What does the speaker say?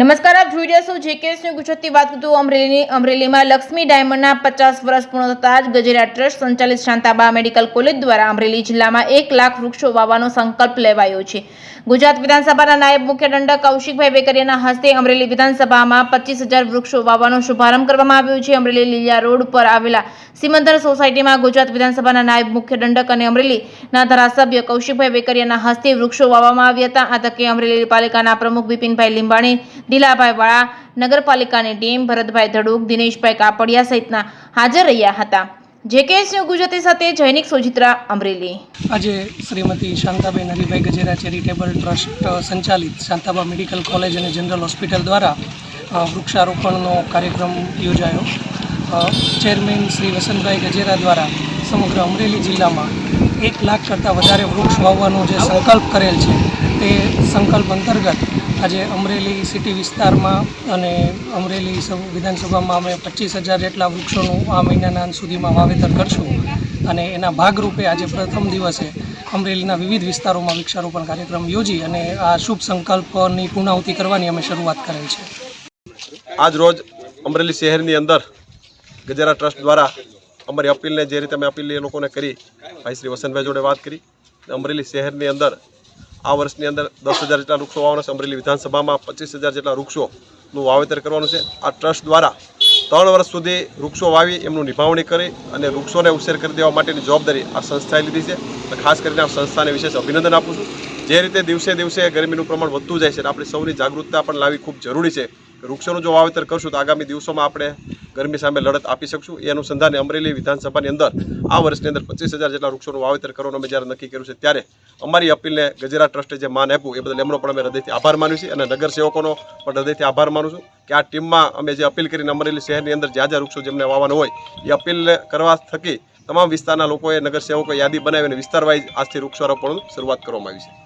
નમસ્કાર, આપ જોઈ રહ્યા છો જેકેએસ ન્યૂઝ ગુજરાતી. વાત કરતું અમરેલીમાં લક્ષ્મી ડાયમંડના 50 વર્ષ પૂર્ણ થતાં જ ગજેરા ટ્રસ્ટ સંચાલિત શાંતાબા મેડિકલ કોલેજ દ્વારા અમરેલી જિલ્લામાં 1 લાખ વૃક્ષો વાવવાનો સંકલ્પ લેવાયો છે. ગુજરાત વિધાનસભાના નાયબ મુખ્ય દંડક કૌશિકભાઈ વેકરિયાના હસ્તે અમરેલી વિધાનસભામાં 25,000 વૃક્ષો વાવવાનો શુભારંભ કરવામાં આવ્યો છે. અમરેલી લીલિયા રોડ પર આવેલા સિમંદર સોસાયટીમાં ગુજરાત વિધાનસભાના નાયબ મુખ્ય દંડક અને અમરેલીના ધારાસભ્ય કૌશિકભાઈ વેકરિયાના હસ્તે વૃક્ષો વાવવામાં આવ્યા હતા. આ તકે અમરેલી પાલિકાના પ્રમુખ બિપિનભાઈ લીંબાણી, દિલાભાઈ વાળા, નગરપાલિકાની ટીમ, ભરતભાઈ ધડુક, દિનેશભાઈ કાપડિયા સહિતના હાજર રહ્યા હતા. જેકેએસ ન્યૂઝ ગુજરાતી સાથે જૈનિક સોજિત્રા, અમરેલી. આજે શ્રીમતી શાંતાબેન હરિભાઈ ગજેરા ચેરિટેબલ ટ્રસ્ટ સંચાલિત શાંતાબા મેડિકલ કોલેજ અને જનરલ હોસ્પિટલ દ્વારા વૃક્ષારોપણનો કાર્યક્રમ યોજાયો. ચેરમેન શ્રી વસંતભાઈ ગજેરા દ્વારા સમગ્ર અમરેલી જિલ્લામાં 1 લાખ કરતાં વધારે વૃક્ષ વાવવાનો જે સંકલ્પ કરેલ છે તે સંકલ્પ અંતર્ગત આજે અમરેલી સિટી વિસ્તારમાં અને અમરેલી વિધાનસભામાં અમે 25,000 જેટલા વૃક્ષોનું આ મહિનાના અંત સુધીમાં વાવેતર કરશું અને એના ભાગરૂપે આજે પ્રથમ દિવસે અમરેલીના વિવિધ વિસ્તારોમાં વૃક્ષારોપણ કાર્યક્રમ યોજી અને આ શુભ સંકલ્પની પૂર્ણાહુતિ કરવાની અમે શરૂઆત કરેલ છે. આજ રોજ અમરેલી શહેરની અંદર ગજેરા ટ્રસ્ટ દ્વારા અમારી અપીલને જે રીતે અમે અપીલ એ લોકોને કરી, ભાઈ શ્રી વસંતભાઈ જોડે વાત કરી, અમરેલી શહેરની અંદર આ વર્ષની અંદર 10,000 જેટલા વૃક્ષો વાવવાના છે. અમરેલી વિધાનસભામાં 25,000 જેટલા વૃક્ષોનું વાવેતર કરવાનું છે. આ ટ્રસ્ટ દ્વારા 3 વર્ષ સુધી વૃક્ષો વાવી એમનું નિભાવણી કરી અને વૃક્ષોને ઉછેર કરી દેવા માટેની જવાબદારી આ સંસ્થાએ લીધી છે. ખાસ કરીને આ સંસ્થાને વિશેષ અભિનંદન આપું છું. જે રીતે દિવસે દિવસે ગરમીનું પ્રમાણ વધતું જાય છે, આપણી સૌની જાગૃતતા પણ લાવવી ખૂબ જરૂરી છે. વૃક્ષોનું જો વાવેતર કરશું તો આગામી દિવસોમાં આપણે ગરમી સામે લડત આપી શકશું. એ અનુસંધાને અમરેલી વિધાનસભાની અંદર આ વર્ષની અંદર 25,000 જેટલા વૃક્ષોનું વાવેતર કરવાનું અમે જ્યારે નક્કી કર્યું છે ત્યારે અમારી અપીલને ગજેરા ટ્રસ્ટે જે માન આપ્યું એ બદલ એમનો પણ અમે હૃદયથી આભાર માન્યું છે અને નગરસેવકોનો પણ હૃદયથી આભાર માનું છું કે આ ટીમમાં અમે જે અપીલ કરીને અમરેલી શહેરની અંદર જ્યાં જ્યાં વૃક્ષો જેમને વાવવાના હોય એ અપીલ કરવા થકી તમામ વિસ્તારના લોકોએ, નગરસેવકોએ યાદી બનાવીને વિસ્તાર વાઇઝ આજથી વૃક્ષારોપણની શરૂઆત કરવામાં આવી છે.